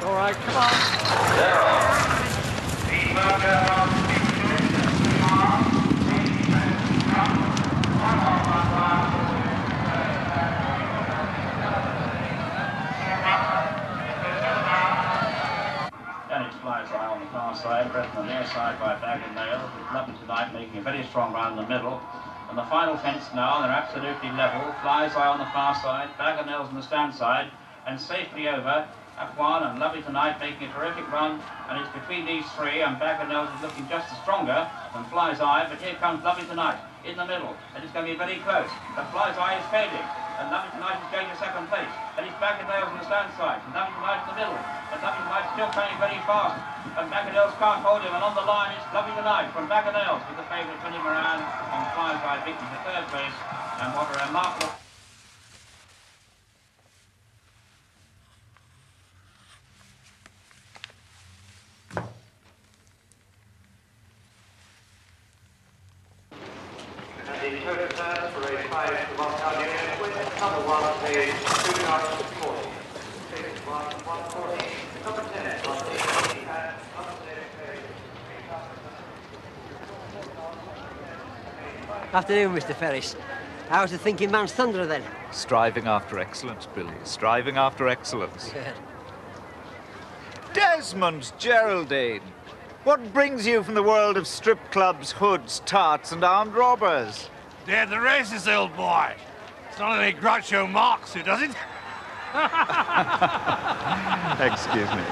All right, come on. Dennis flies high on the far side, Brett on the near side by Bag and Nail, with Lupton tonight making a very strong run in the middle. And the final fence now, they're absolutely level. Flies high on the far side, Bag and Nail's on the stand side, and safely over. F1 and Lovely Tonight making a terrific run, and it's between these three, and Bag and Nails is looking just as stronger than Fly's Eye, but here comes Lovely Tonight in the middle, and it's going to be very close. But Fly's Eye is fading, and Lovely Tonight is going to second place, and it's Bag and Nails on the stand side, and Lovely Tonight in the middle, and Lovely Tonight still playing very fast, and Bag and Nails can't hold him, and on the line it's Lovely Tonight from Bag and Nails with the favourite turning around on Fly's Eye beating to third place, and what a remarkable... The total turns for race 5 to 1 unit with number 1 page 2 yards 40. Stage 1, 140, number 10, 180, and number 6, Afternoon, Mr. Ferris. How's the thinking man's thunder then? Striving after excellence, Billy. Striving after excellence. Good. Desmond Geraldine! What brings you from the world of strip clubs, hoods, tarts, and armed robbers? Dad the races, old boy. It's not only Groucho Marx who does it. Excuse me.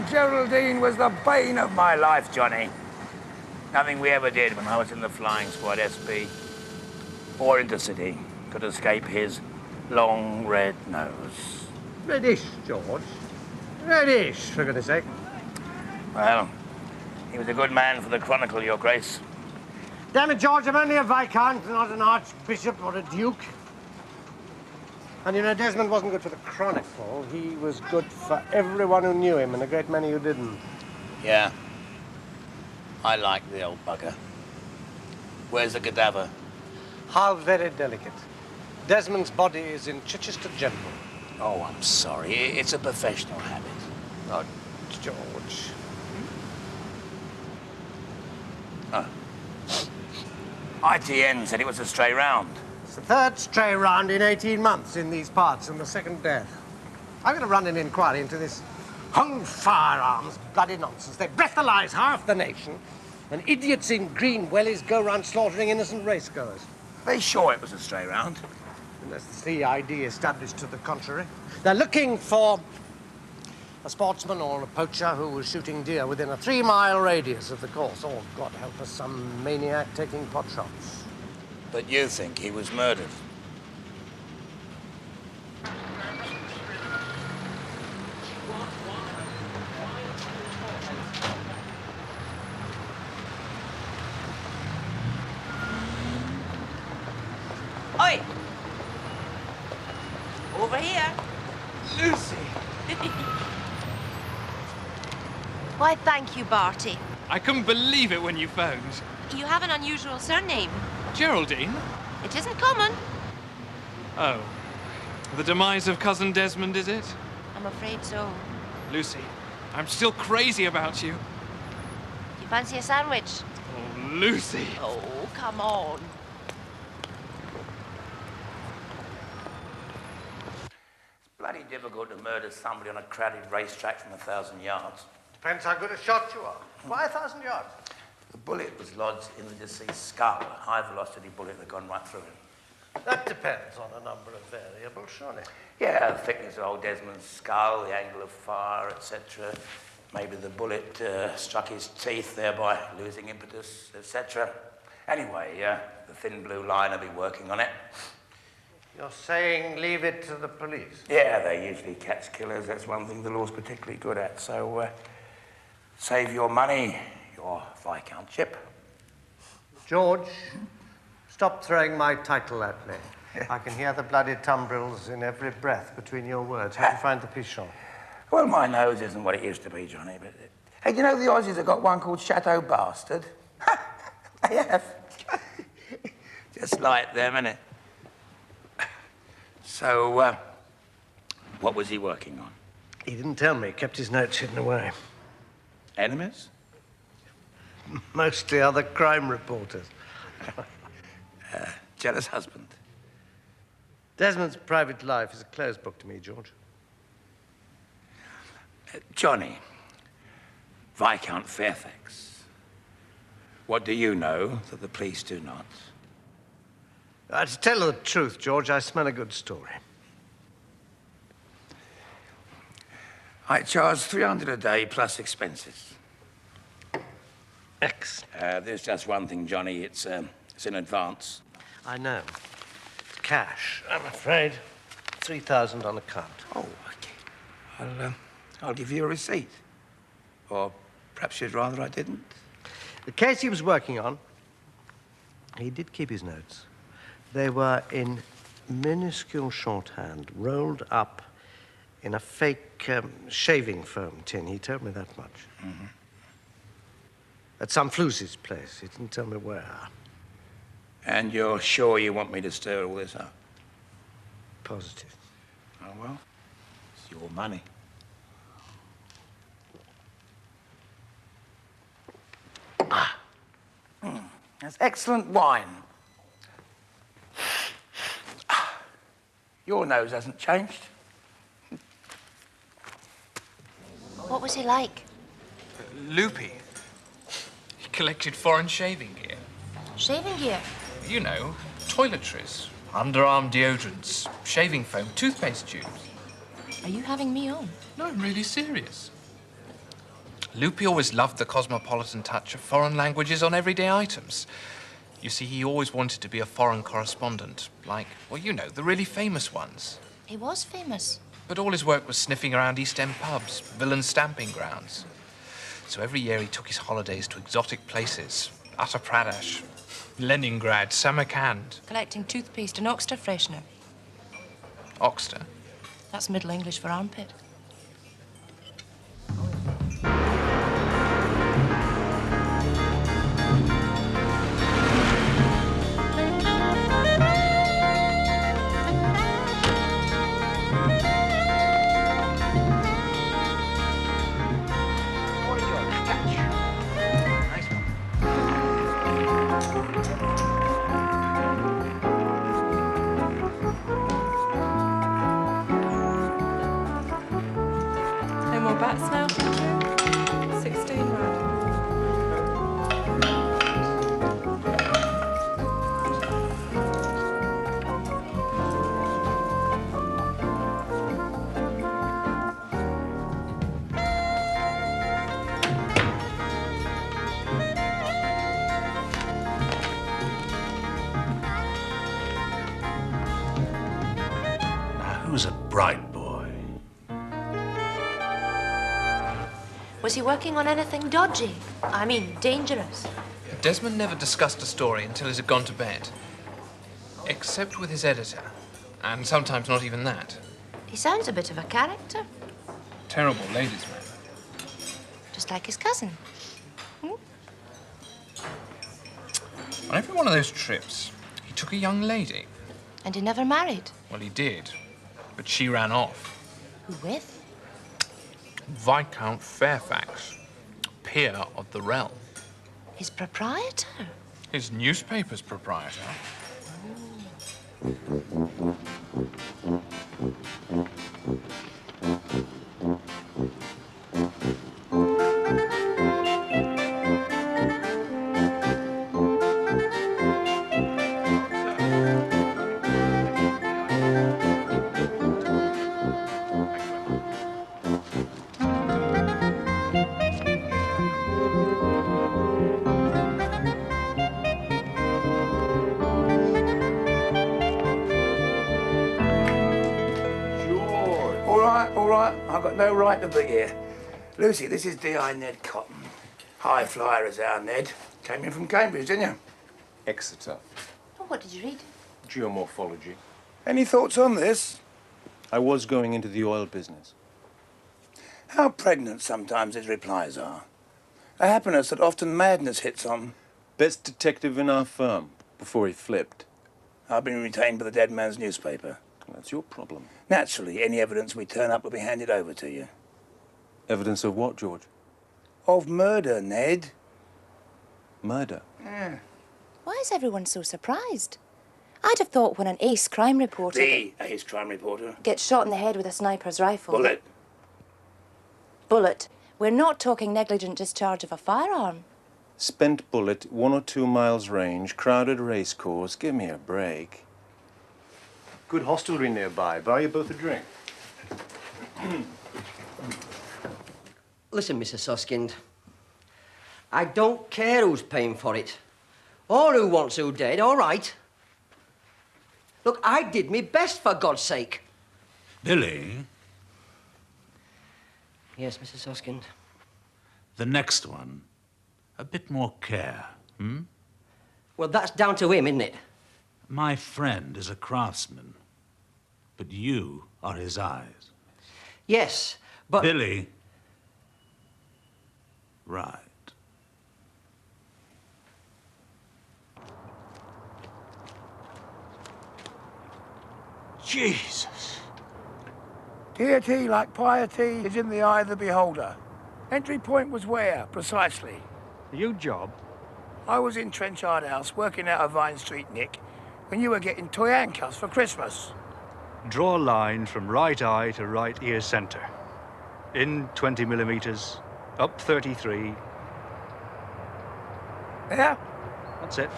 Geraldine was the bane of my life, Johnny. Nothing we ever did when I was in the Flying Squad SP or Intercity could escape his long red nose. Reddish, George. Reddish, for goodness sake. Well, he was a good man for the Chronicle, Your Grace. Damn it, George, I'm only a Viscount, not an Archbishop or a Duke. And you know, Desmond wasn't good for the Chronicle. He was good for everyone who knew him and a great many who didn't. Yeah. I like the old bugger. Where's the cadaver? How very delicate. Desmond's body is in Chichester General. Oh, I'm sorry. It's a professional habit. Oh, George. Oh. ITN said it was a stray round. It's the third stray round in 18 months in these parts and the second death. I'm going to run an inquiry into this whole firearms bloody nonsense. They breathalyze half the nation, and idiots in green wellies go around slaughtering innocent racegoers. Are they sure it was a stray round? Unless the CID established to the contrary. They're looking for A sportsman or a poacher who was shooting deer within a 3-mile radius of the course. Or, God help us, some maniac taking pot shots. But you think he was murdered? Oi! Over here. Lucy! Why, thank you, Barty. I couldn't believe it when you phoned. You have an unusual surname. Geraldine? It isn't common. Oh. The demise of Cousin Desmond, is it? I'm afraid so. Lucy, I'm still crazy about you. Do you fancy a sandwich? Oh, Lucy. Oh, come on. It's bloody difficult to murder somebody on a crowded racetrack from 1,000 yards. Depends how good a shot you are. 5,000 yards. The bullet was lodged in the deceased's skull, a high-velocity bullet that gone right through him. That depends on a number of variables, surely. Yeah, the thickness of old Desmond's skull, the angle of fire, etc. Maybe the bullet struck his teeth, thereby losing impetus, etc. Anyway, the thin blue line will be working on it. You're saying leave it to the police? Yeah, they usually catch killers. That's one thing the law's particularly good at. So, save your money, your viscountship. George, stop throwing my title at me. I can hear the bloody tumbrils in every breath between your words. How do you find the pichon? Well, my nose isn't what it used to be, Johnny, but... Hey, do you know the Aussies have got one called Chateau Bastard? They have. Just like them, innit? So, what was he working on? He didn't tell me. He kept his notes hidden away. Enemies? Mostly other crime reporters. Jealous husband? Desmond's private life is a closed book to me, George. Johnny, Viscount Fairfax, what do you know that the police do not? To tell the truth, George, I smell a good story. I charge $300 a day plus expenses. Excellent. There's just one thing, Johnny. It's in advance. I know. It's cash, I'm afraid. 3,000 on account. Oh, okay. I'll give you a receipt. Or perhaps you'd rather I didn't. The case he was working on, he did keep his notes. They were in minuscule shorthand, rolled up in a fake shaving foam tin. He told me that much. Mm-hmm. At some Flusie's place. He didn't tell me where. And you're sure you want me to stir all this up? Positive. Oh, well, it's your money. That's excellent wine. Your nose hasn't changed. What was he like? Loopy. He collected foreign shaving gear. Shaving gear? You know, toiletries, underarm deodorants, shaving foam, toothpaste tubes. Are you having me on? No, I'm really serious. Loopy always loved the cosmopolitan touch of foreign languages on everyday items. You see, he always wanted to be a foreign correspondent, like, well, you know, the really famous ones. He was famous. But all his work was sniffing around East End pubs, villain stamping grounds. So every year he took his holidays to exotic places. Uttar Pradesh, Leningrad, Samarkand. Collecting toothpaste and Oxter freshener. Oxter. That's Middle English for armpit. bright boy. Was he working on anything dodgy? I mean, dangerous? Desmond never discussed a story until it had gone to bed. Except with his editor. And sometimes not even that. He sounds a bit of a character. Terrible ladies' man. Just like his cousin. On every one of those trips, he took a young lady. And he never married? Well, he did. But she ran off. Who with? Viscount Fairfax, peer of the realm. His proprietor? His newspaper's proprietor. All right, I've got no right to be here. Lucy, this is D.I. Ned Cotton. High flyer as our Ned. Came in from Cambridge, didn't you? Exeter. Oh, what did you read? Geomorphology. Any thoughts on this? I was going into the oil business. How pregnant sometimes his replies are. A happiness that often madness hits on. Best detective in our firm, before he flipped. I've been retained by the dead man's newspaper. That's your problem. Naturally, any evidence we turn up will be handed over to you. Evidence of what, George? Of murder, Ned. Murder? Yeah. Why is everyone so surprised? I'd have thought when an ace crime reporter... The ace crime reporter. ...gets shot in the head with a sniper's rifle... Bullet. Bullet. We're not talking negligent discharge of a firearm. Spent bullet, 1 or 2 miles range, crowded racecourse. Give me a break. Good hostelry nearby. Buy you both a drink. Listen, Mrs. Suskin. I don't care who's paying for it. Or who wants who dead, all right. Look, I did me best, for God's sake. Billy, Yes, Mrs. Suskin. the next one, a bit more care, Well, that's down to him, isn't it? My friend is a craftsman, but you are his eyes. Yes, but... Billy. Right. Jesus. Deity, like piety, is in the eye of the beholder. Entry point was where, precisely? You job? I was in Trenchard House, working out of Vine Street, Nick, when you were getting toy handcuffs for Christmas. Draw a line from right eye to right ear centre. In 20 millimeters, up 33. Yeah? That's it.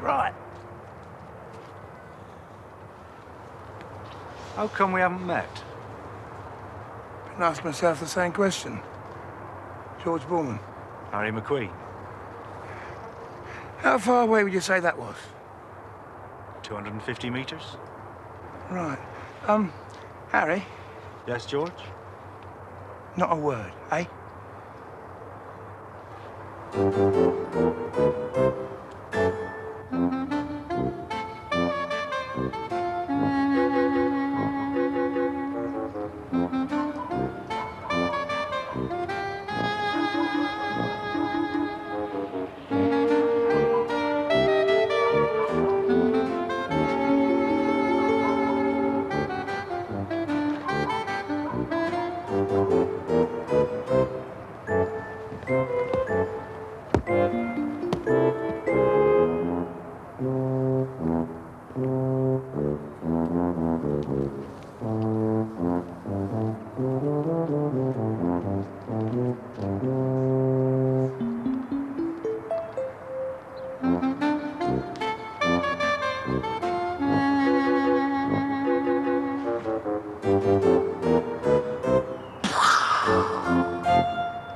Right. How come we haven't met? Been asking myself the same question. George Bulman. Harry McQueen. How far away would you say that was? 250 meters. Right. Harry? Yes, George? Not a word, eh?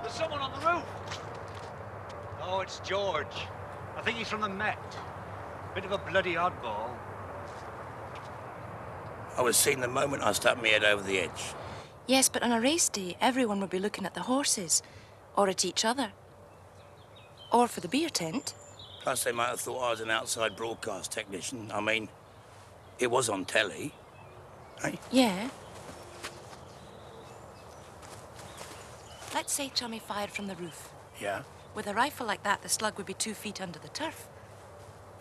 There's someone on the roof. Oh, it's George. I think he's from the Met. Bit of a bloody oddball. I was seen the moment I stuck my head over the edge. Yes, but on a race day, everyone would be looking at the horses, or at each other, or for the beer tent. Plus, they might have thought I was an outside broadcast technician. I mean, it was on telly, eh? Yeah. Let's say Chummy fired from the roof. Yeah. With a rifle like that, the slug would be 2 feet under the turf.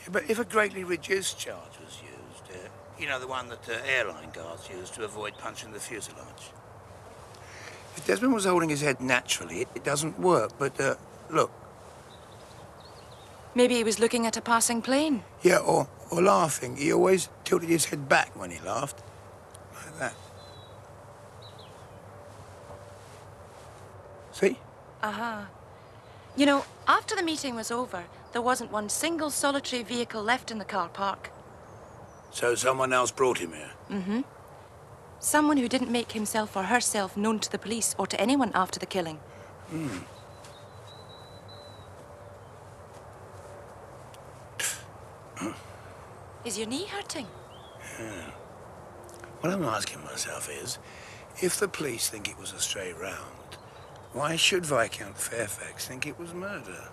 Yeah, but if a greatly reduced charge was used, you know, the one that airline guards use to avoid punching the fuselage. If Desmond was holding his head naturally, it doesn't work, but, look. Maybe he was looking at a passing plane. Yeah, or laughing. He always tilted his head back when he laughed. Like that. See? Uh-huh. You know, after the meeting was over, there wasn't one single solitary vehicle left in the car park. So someone else brought him here? Mm-hmm. Someone who didn't make himself or herself known to the police or to anyone after the killing. Hmm. Is your knee hurting? Yeah. What I'm asking myself is, if the police think it was a stray round, why should Viscount Fairfax think it was murder?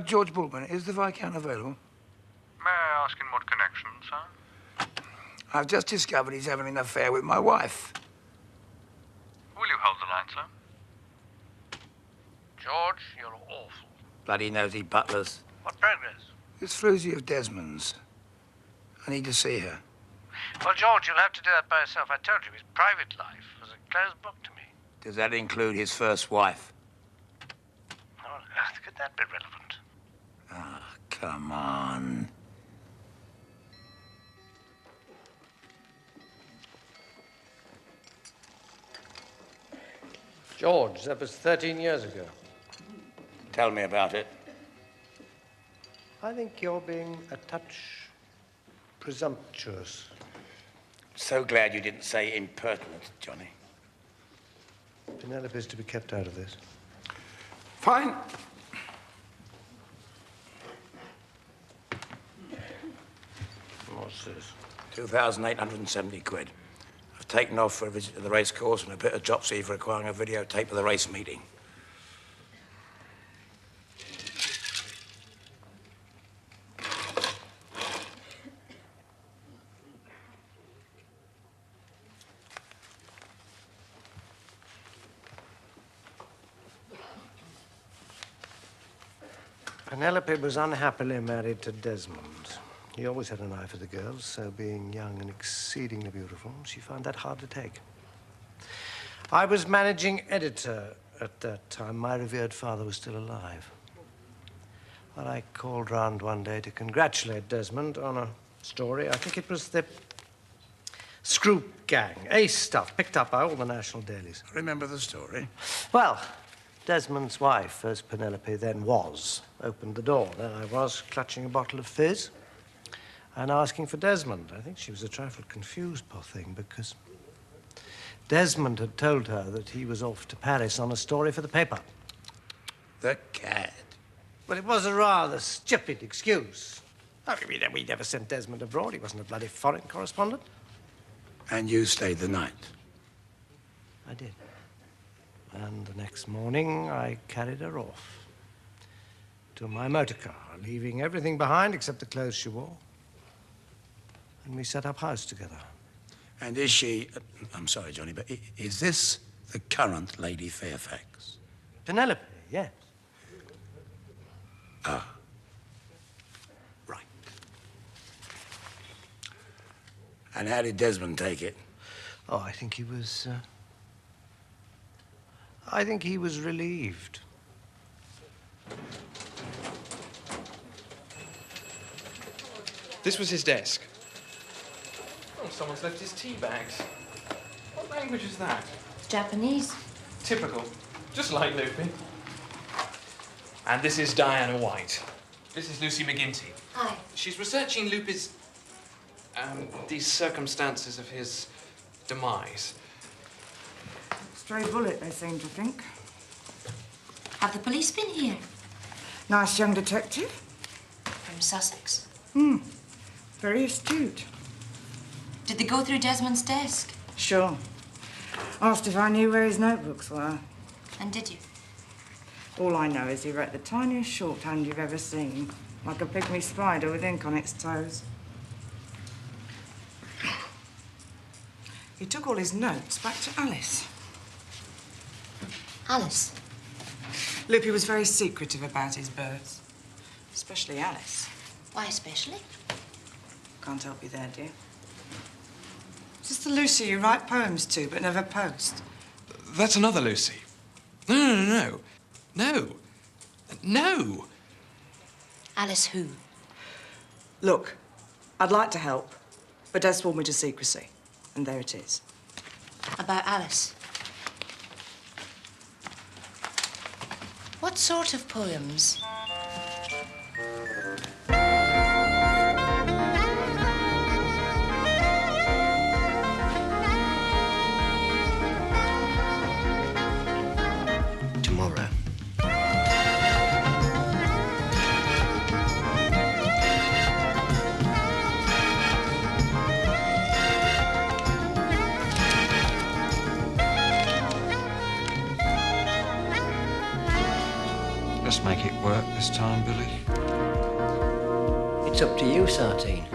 George Bulman, is the Viscount available? May I ask in what connection, sir? I've just discovered he's having an affair with my wife. Will you hold the line, sir? George, you're awful. Bloody nosy butlers. What progress? This floozy of Desmond's. I need to see her. Well, George, you'll have to do that by yourself. I told you his private life was a closed book to me. Does that include his first wife? How on earth could that be relevant? Ah, come on. George, that was 13 years ago. Tell me about it. I think you're being a touch presumptuous. So glad you didn't say impertinent, Johnny. Penelope's to be kept out of this. Fine. What's this? 2,870 quid. I've taken off for a visit to the racecourse and a bit of dropsy for acquiring a videotape of the race meeting. Penelope was unhappily married to Desmond. He always had an eye for the girls, so being young and exceedingly beautiful, she found that hard to take. I was managing editor at that time. My revered father was still alive. Well, I called round one day to congratulate Desmond on a story. I think it was the Scroop Gang, ace stuff, picked up by all the national dailies. Remember the story? Well, Desmond's wife, first Penelope, then was, opened the door. There I was, clutching a bottle of fizz and asking for Desmond. I think she was a trifle confused, poor thing, because Desmond had told her that he was off to Paris on a story for the paper. The cad. Well, it was a rather stupid excuse. I mean, we never sent Desmond abroad. He wasn't a bloody foreign correspondent. And you stayed the night? I did. And the next morning, I carried her off to my motor car, leaving everything behind except the clothes she wore. And we set up house together. And is she... I'm sorry, Johnny, but is this the current Lady Fairfax? Penelope, yes. Ah. Right. And how did Desmond take it? Oh, I think he was... I think he was relieved. This was his desk. Oh, someone's left his tea bags. What language is that? It's Japanese. Typical. Just like Loopy. And this is Diana White. This is Lucy McGinty. Hi. She's researching Loopy's... these circumstances of his demise. Stray bullet, they seem to think. Have the police been here? Nice young detective. From Sussex. Very astute. Did they go through Desmond's desk? Sure. Asked if I knew where his notebooks were. And did you? All I know is he wrote the tiniest shorthand you've ever seen, like a pygmy spider with ink on its toes. He took all his notes back to Alice. Alice? Loopy was very secretive about his birds, especially Alice. Why especially? Can't help you there, dear. Is this the Lucy you write poems to but never post? That's another Lucy. No. No. Alice who? Look, I'd like to help, but Des warned me to secrecy. And there it is. About Alice. What sort of poems? Tomorrow. Let's make it work this time, Billy. It's up to you, Sartine.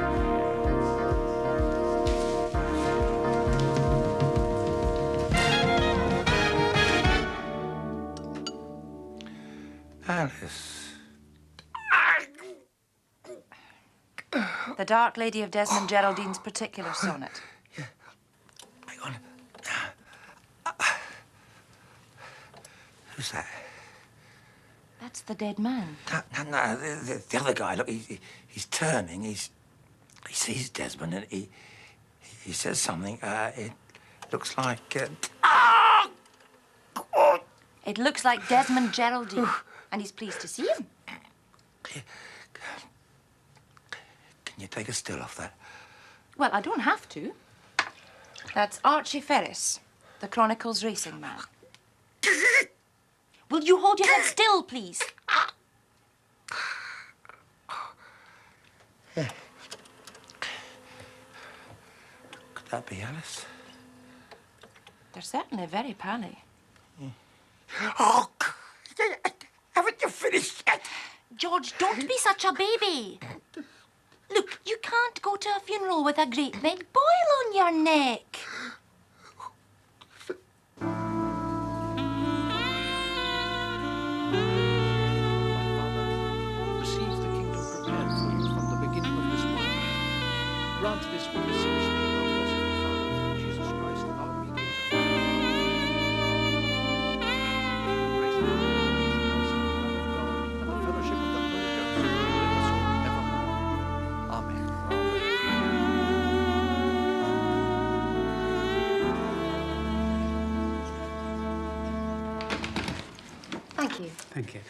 Alice. The Dark Lady of Desmond Geraldine's particular sonnet. Hang on. Who's that? That's the dead man. No, the other guy. Look, he's turning. He sees Desmond and he says something. It looks like. It looks like Desmond Geraldine, and he's pleased to see him. Can you take a still off that? Well, I don't have to. That's Archie Ferris, the Chronicle's racing man. Will you hold your head still, please? Yeah. Could that be Alice? They're certainly very pally. Oh, haven't you finished yet? George, don't be such a baby. Look, you can't go to a funeral with a great big boil on your neck. Receive the kingdom prepared for you from the beginning of this world. Grant this with the sincere name of blessed Father, Jesus Christ, our mediator. Grace and peace, and the fellowship of the Holy Ghost be with us all evermore. Amen. Thank you. Thank you.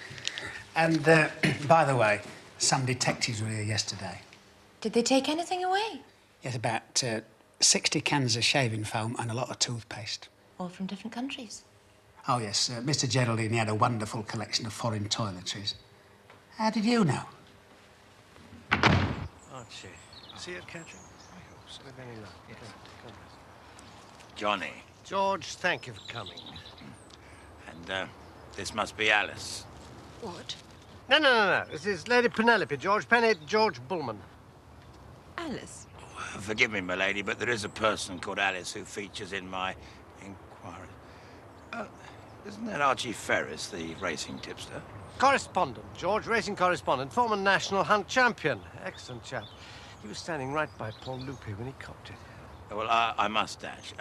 And, by the way, some detectives were here yesterday. Did they take anything away? Yes, about 60 cans of shaving foam and a lot of toothpaste. All from different countries. Oh, yes, Mr. Geraldine, he had a wonderful collection of foreign toiletries. How did you know? Archie, see it catching? I hope so. With any luck. Yes. Come. Johnny. George, thank you for coming. And, this must be Alice. What? No. This is Lady Penelope, George. George Bulman. Alice? Forgive me, my lady, but there is a person called Alice who features in my inquiry. Isn't that Archie Ferris, the racing tipster? Correspondent, George, racing correspondent, former national hunt champion. Excellent chap. He was standing right by Paul Loopy when he copped it. Well, I must dash.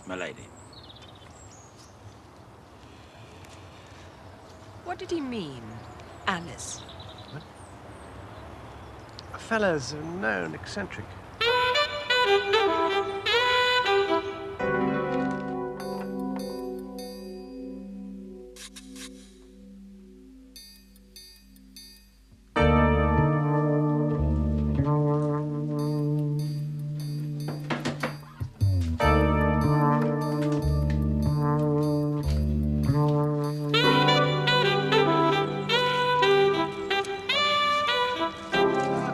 My lady. What did he mean, Alice? A fellow's a known eccentric.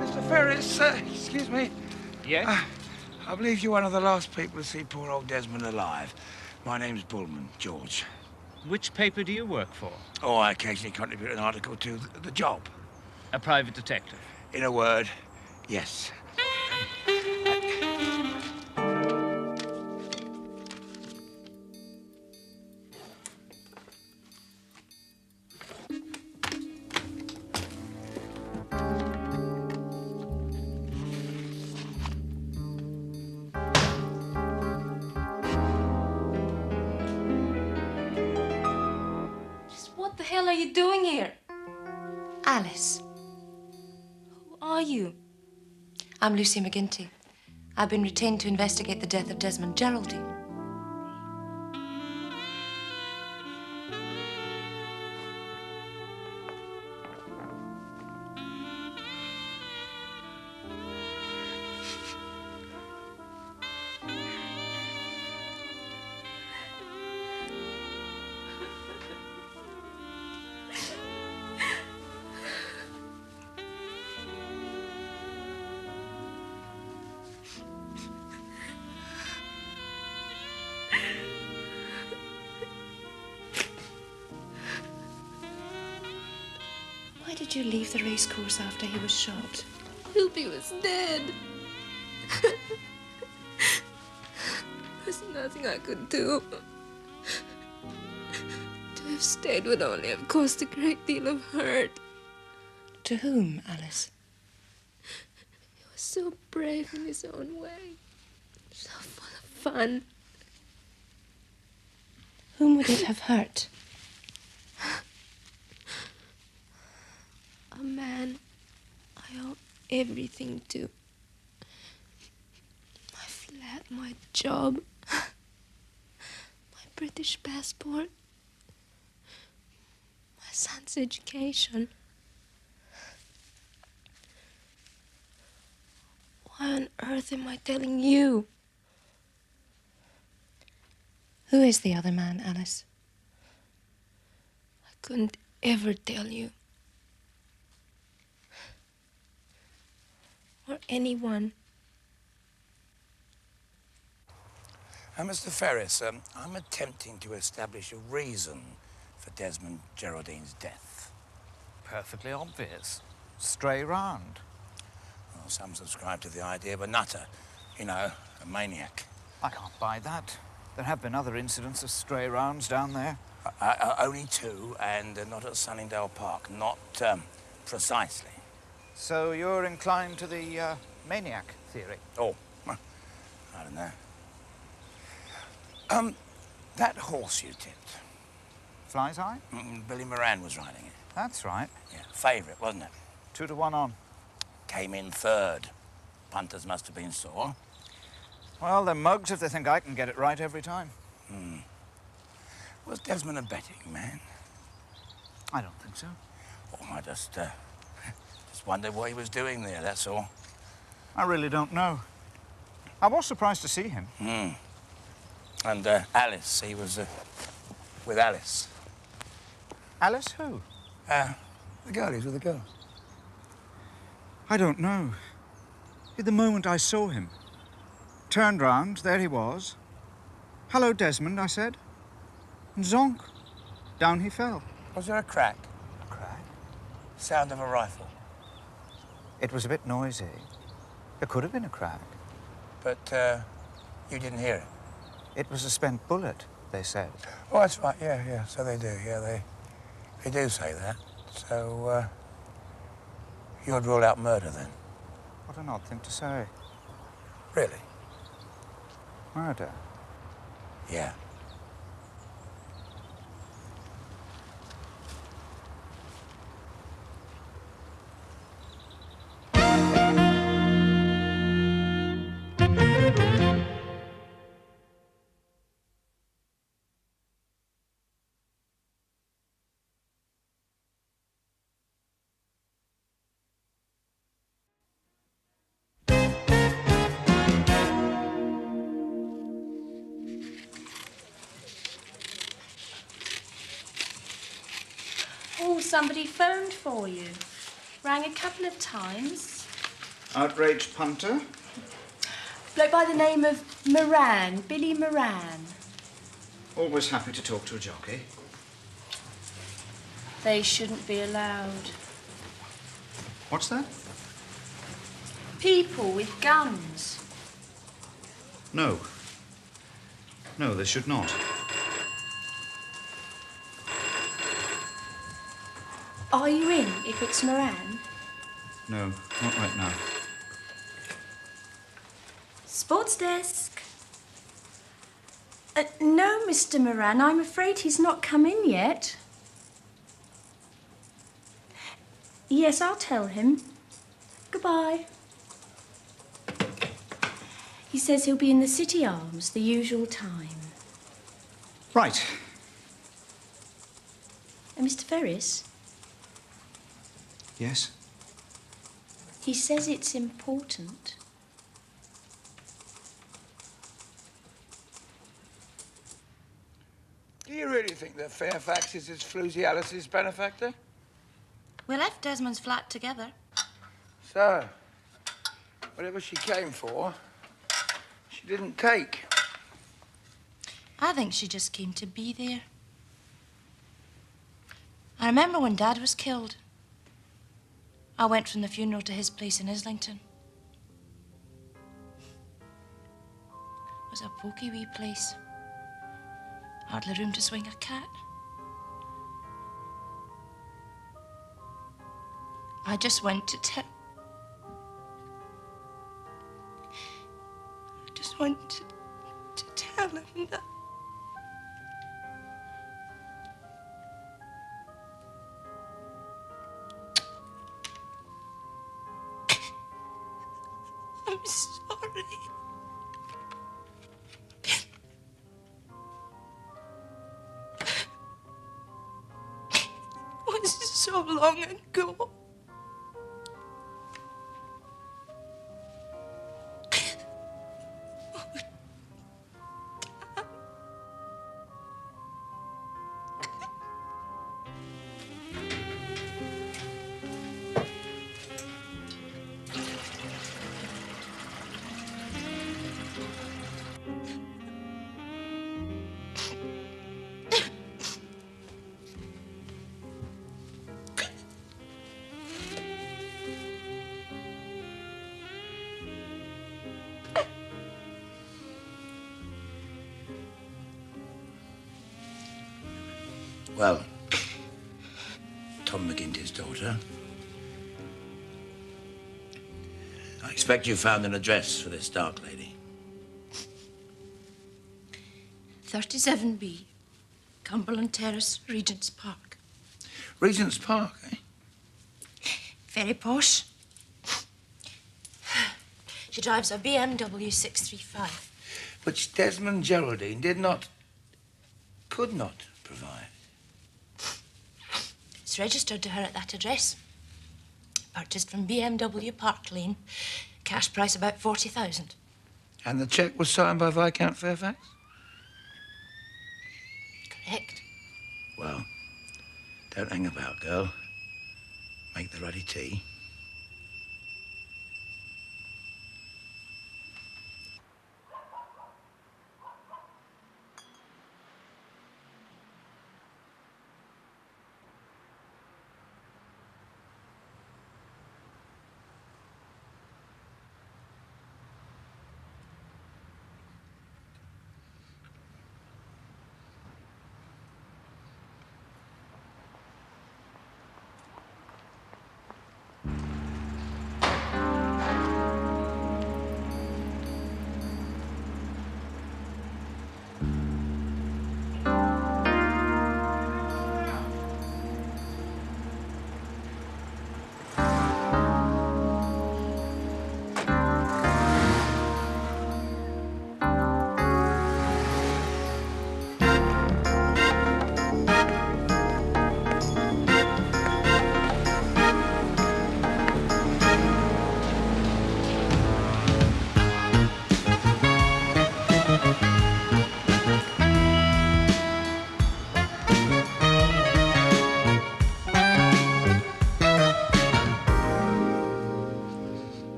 Mr. Ferris, excuse me. Yes? I believe you're one of the last people to see poor old Desmond alive. My name's Bulman, George. Which paper do you work for? Oh, I occasionally contribute an article to the job. A private detective? In a word, yes. What the hell are you doing here? Alice. Who are you? I'm Lucy McGinty. I've been retained to investigate the death of Desmond Geraldine. Why did you leave the racecourse after he was shot? Loopy was dead. There's nothing I could do. To have stayed would only have caused a great deal of hurt. To whom, Alice? He was so brave in his own way. So full of fun. Whom would it have hurt? A man I owe everything to. My flat, my job, my British passport, my son's education. Why on earth am I telling you? Who is the other man, Alice? I couldn't ever tell you. Or anyone. Mr. Ferris, I'm attempting to establish a reason for Desmond Geraldine's death. Perfectly obvious. Stray round. Well, some subscribe to the idea of a nutter. You know, a maniac. I can't buy that. There have been other incidents of stray rounds down there. Only two, and not at Sunningdale Park. Not precisely. So you're inclined to the maniac theory? Oh, I don't know. That horse you tipped. Fly's Eye? Billy Moran was riding it. That's right. Yeah, favourite, wasn't it? 2-to-1 on. Came in third. Punters must have been sore. Well, they're mugs if they think I can get it right every time. Was Desmond a betting man? I don't think so. Oh, I just wondered what he was doing there, that's all. I really don't know. I was surprised to see him. And Alice, he was with Alice. Alice who? The girl, he's with the girl. I don't know. At the moment I saw him, turned round, there he was. Hello, Desmond, I said. And zonk, down he fell. Was there a crack? A crack? Sound of a rifle? It was a bit noisy. There could have been a crack. But you didn't hear it? It was a spent bullet, they said. Oh, that's right, yeah, so they do, yeah, they do say that. So, you'd rule out murder, then? What an odd thing to say. Really? Murder? Yeah. Oh, somebody phoned for you. Rang a couple of times. Outraged punter? Bloke by the name of Moran, Billy Moran. Always happy to talk to a jockey. They shouldn't be allowed. What's that? People with guns. No. No, they should not. Are you in, if it's Moran? No, not right now. Sports desk. No, Mr. Moran, I'm afraid he's not come in yet. Yes, I'll tell him. Goodbye. He says he'll be in the City Arms, the usual time. Right. Mr. Ferris? Yes? He says it's important. Do you really think that Fairfax is his floozy Alice's benefactor? We left Desmond's flat together. So, whatever she came for, she didn't take. I think she just came to be there. I remember when Dad was killed. I went from the funeral to his place in Islington. It was a poky wee place. Hardly room to swing a cat. I just went to tell... I just went to tell him that... I'm sorry. It was so long ago. Well, Tom McGinty's daughter. I expect you found an address for this dark lady. 37B, Cumberland Terrace, Regent's Park. Regent's Park, eh? Very posh. She drives a BMW 635. Which Desmond Geraldine could not provide. It's registered to her at that address. Purchased from BMW Park Lane. Cash price about 40,000. And the cheque was signed by Viscount Fairfax? Correct. Well, don't hang about, girl. Make the ruddy tea.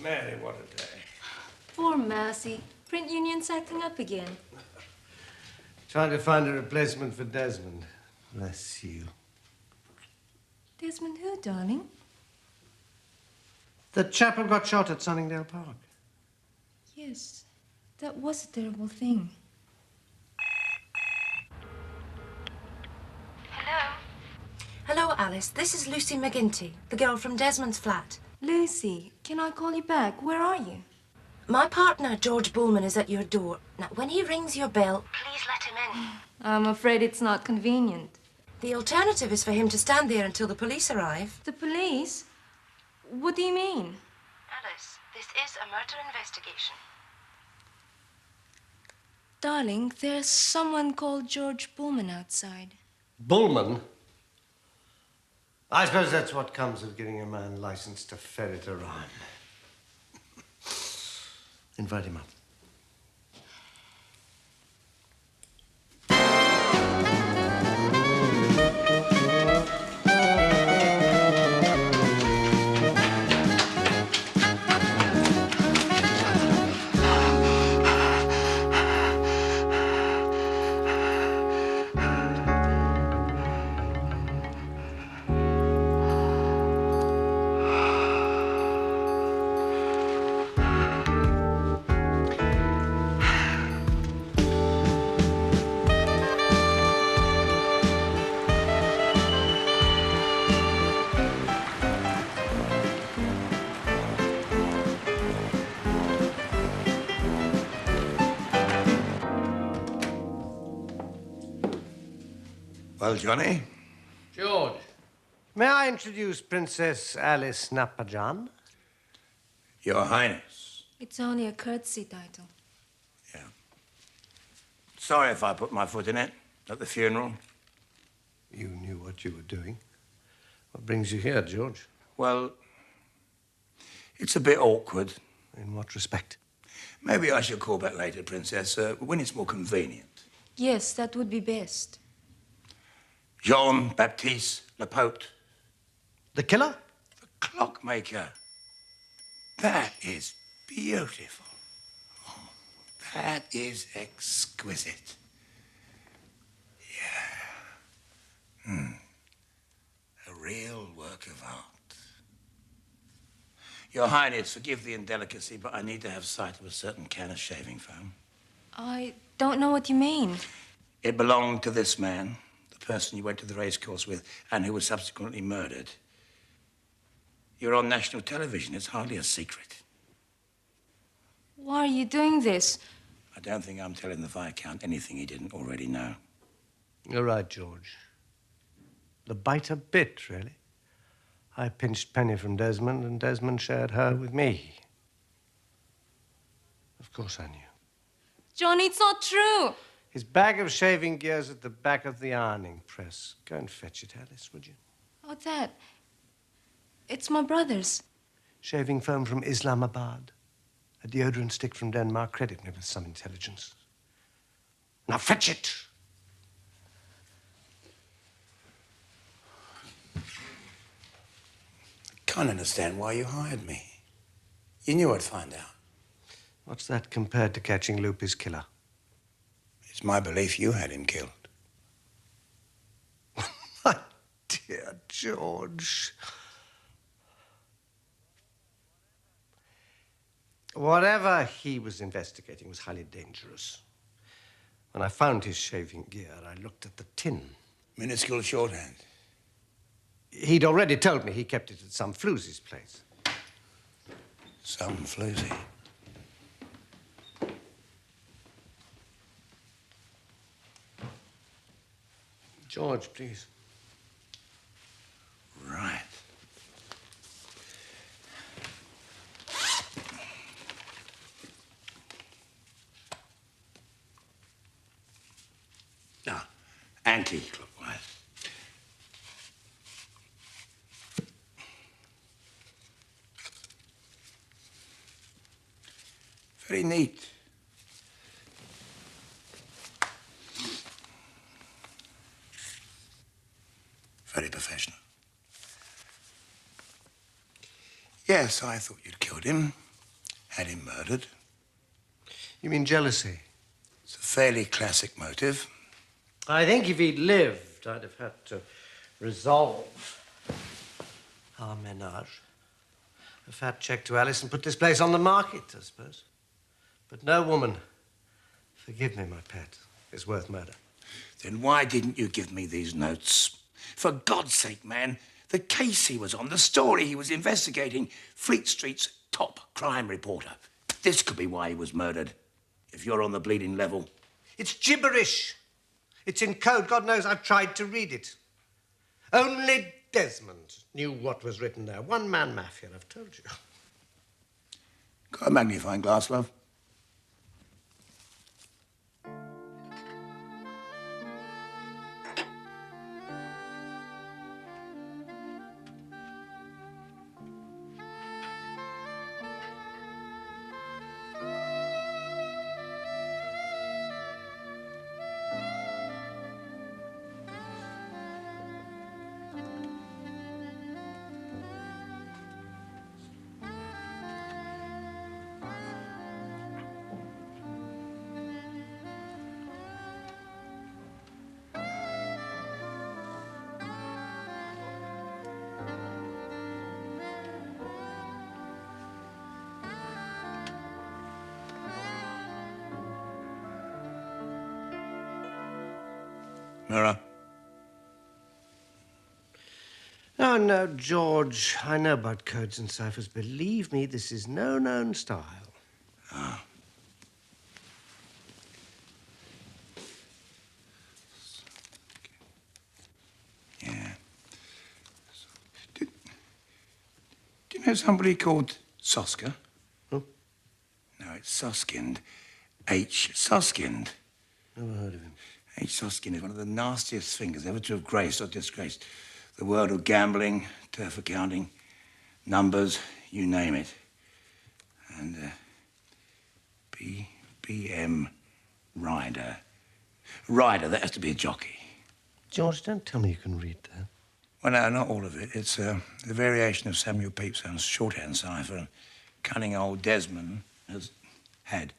Mary, what a day. Poor Mercy. Print union's acting up again. Trying to find a replacement for Desmond. Bless you. Desmond who, darling? The chap who got shot at Sunningdale Park. Yes, that was a terrible thing. Hello? Hello, Alice. This is Lucy McGinty, the girl from Desmond's flat. Lucy, can I call you back? Where are you? My partner, George Bulman, is at your door. Now, when he rings your bell, please let him in. I'm afraid it's not convenient. The alternative is for him to stand there until the police arrive. The police? What do you mean? Alice, this is a murder investigation. Darling, there's someone called George Bulman outside. Bulman? I suppose that's what comes of getting a man licensed to ferret around. Invite him up. Well, Johnny? George. May I introduce Princess Alice Napajan? Your Highness. It's only a courtesy title. Sorry if I put my foot in it at the funeral. You knew what you were doing. What brings you here, George? Well, it's a bit awkward. In what respect? Maybe I should call back later, Princess, when it's more convenient. Yes, that would be best. Jean-Baptiste Lepaute. The killer? The clockmaker. That is beautiful. Oh, that is exquisite. Yeah. A real work of art. Your Highness, forgive the indelicacy, but I need to have sight of a certain can of shaving foam. I don't know what you mean. It belonged to this man, the person you went to the racecourse with, and who was subsequently murdered. You're on national television. It's hardly a secret. Why are you doing this? I don't think I'm telling the Viscount anything he didn't already know. You're right, George. The biter bit, really. I pinched Penny from Desmond, and Desmond shared her with me. Of course I knew. Johnny, it's not true. His bag of shaving gear's at the back of the ironing press. Go and fetch it, Alice, would you? Oh, Dad. It's my brother's. Shaving foam from Islamabad. A deodorant stick from Denmark. Credit me with some intelligence. Now fetch it! Can't understand why you hired me. You knew I'd find out. What's that compared to catching Lupe's killer? It's my belief you had him killed. My dear George. Whatever he was investigating was highly dangerous. When I found his shaving gear, I looked at the tin. Minuscule shorthand. He'd already told me he kept it at some floozy's place. Some floozy. George, please. Right. Now, anti-clockwise. Very neat. Very professional. Yes, I thought you'd killed him. had him murdered. You mean jealousy? It's a fairly classic motive. I think if he'd lived, I'd have had to resolve our menage. A fat check to Alice and put this place on the market, I suppose. But no woman, forgive me, my pet, is worth murder. Then why didn't you give me these notes? For God's sake, man, the case he was on, the story he was investigating, Fleet Street's top crime reporter. This could be why he was murdered, if you're on the bleeding level. It's gibberish. It's in code. God knows I've tried to read it. Only Desmond knew what was written there. One-man mafia, I've told you. Got a magnifying glass, love? Mirror. Oh, no, George. I know about codes and ciphers. Believe me, this is no known style. Ah. Yeah. Do you know somebody called Soska? Who? No, it's Suskin. H. Suskin. Never heard of him. H. Suskin is one of the nastiest fingers ever to have graced or disgraced the world of gambling, turf accounting, numbers, you name it. And B.M. Ryder. Ryder, that has to be a jockey. George, don't tell me you can read that. Well, no, not all of it. It's the variation of Samuel Pepys's shorthand cipher. And cunning old Desmond had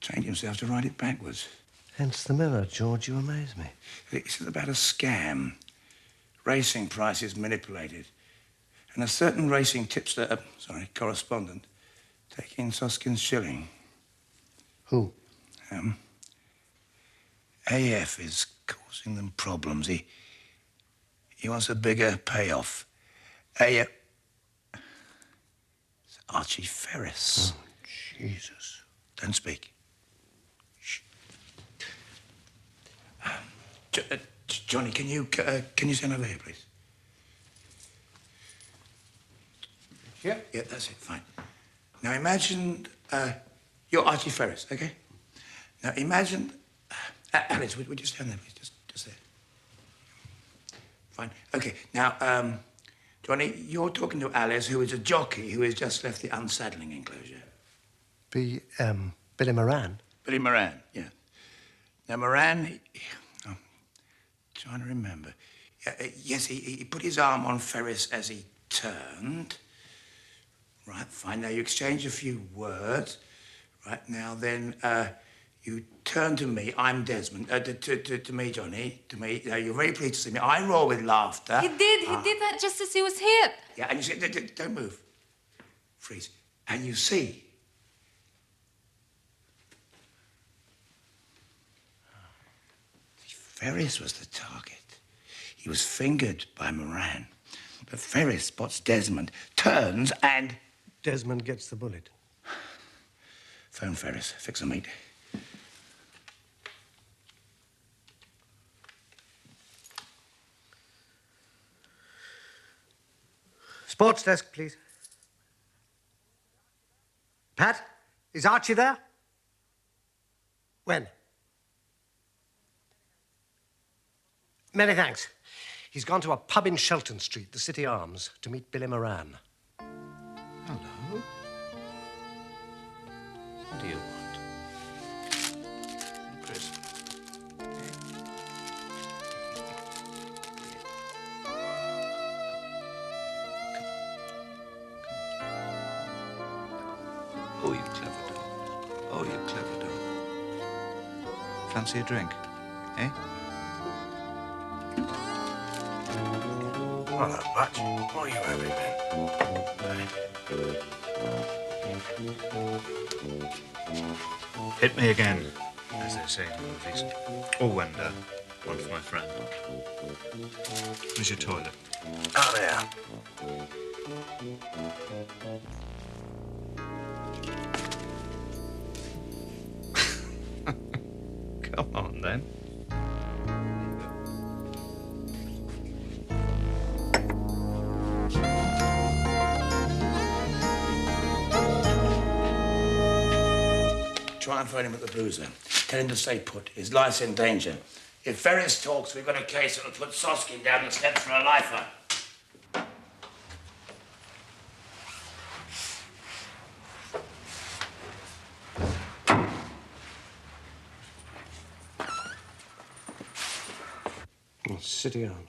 trained himself to write it backwards. Hence the mirror, George. You amaze me. It's about a scam. Racing prices manipulated. And a certain racing tipster, correspondent, taking Suskin's shilling. Who? AF is causing them problems. He wants a bigger payoff. AF... It's Archie Ferris. Oh, Jesus. Don't speak. Shh. Johnny, can you stand over here, please? Yeah? Yeah, that's it, fine. Now imagine you're Archie Ferris, okay? Now imagine... Alice, would you stand there, please? Just there. Fine. Okay, now, Johnny, you're talking to Alice, who is a jockey who has just left the unsaddling enclosure. Billy Moran? Billy Moran, yeah. Now, Moran, I'm trying to remember. Yes, he put his arm on Ferris as he turned. Right, fine. Now, you exchange a few words. Right, now, then, you turn to me. I'm Desmond. To me, Johnny. To me. You're very pleased to see me. I roar with laughter. He did that just as he was hit. Yeah, and you say, don't move. Freeze. And you see. Ferris was the target. He was fingered by Moran. But Ferris spots Desmond, turns, and... Desmond gets the bullet. Phone Ferris. Fix a meet. Sports desk, please. Pat, is Archie there? When? Many thanks. He's gone to a pub in Shelton Street, the City Arms, to meet Billy Moran. Hello? What do you want? Chris. Oh, you clever dog. Oh, you clever dog. Fancy a drink, eh? Not that much. What are you having, Hit me again, as they say in the movies. Oh, and one for my friend. Where's your toilet? Out there. Come on, then. Try and phone him at the boozer. Tell him to stay put. His life's in danger. If Ferris talks, we've got a case that'll put Suskin down the steps for a lifer. City Arms.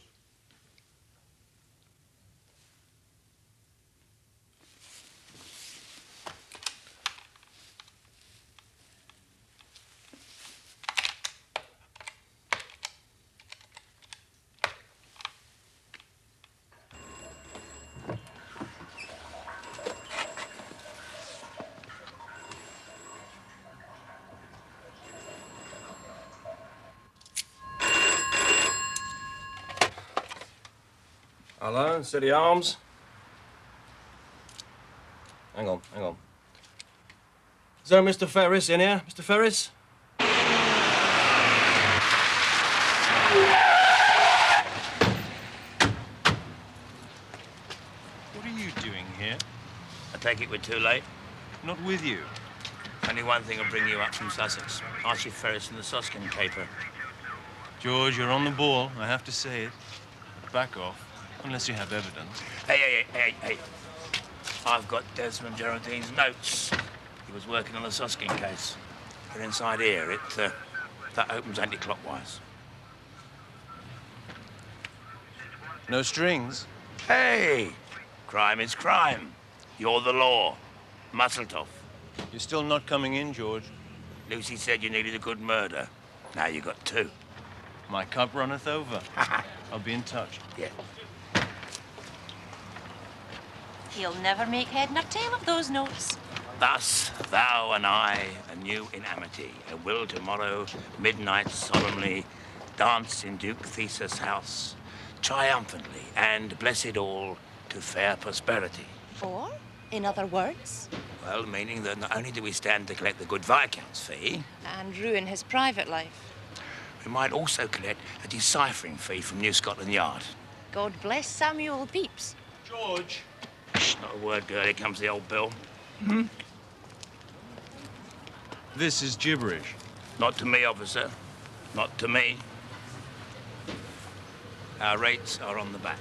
Hello, City Arms. Hang on. Is there Mr. Ferris in here? Mr. Ferris? What are you doing here? I take it we're too late. Not with you. Only one thing will bring you up from Sussex. Archie Ferris and the Suskin caper. George, you're on the ball. I have to say it. Back off, unless you have evidence. Hey. I've got Desmond Geraldine's notes. He was working on the Suskin case. They're inside here. That opens anti-clockwise. No strings? Hey! Crime is crime. You're the law. Musseltoff. You're still not coming in, George. Lucy said you needed a good murder. Now you got two. My cup runneth over. I'll be in touch. Yeah. He'll never make head nor tail of those notes. Thus, thou and I, anew in amity, will tomorrow, midnight solemnly, dance in Duke Theseus' house, triumphantly, and bless it all to fair prosperity. Or, in other words? Well, meaning that not only do we stand to collect the good Viscount's fee, And ruin his private life. we might also collect a deciphering fee from New Scotland Yard. God bless Samuel Pepys. George! Shh, not a word, girl. Here comes the old bill. This is gibberish. Not to me, officer. Not to me. Our rates are on the back.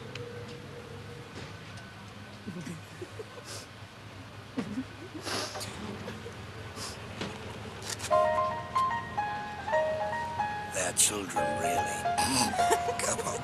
They're children, really. Come on.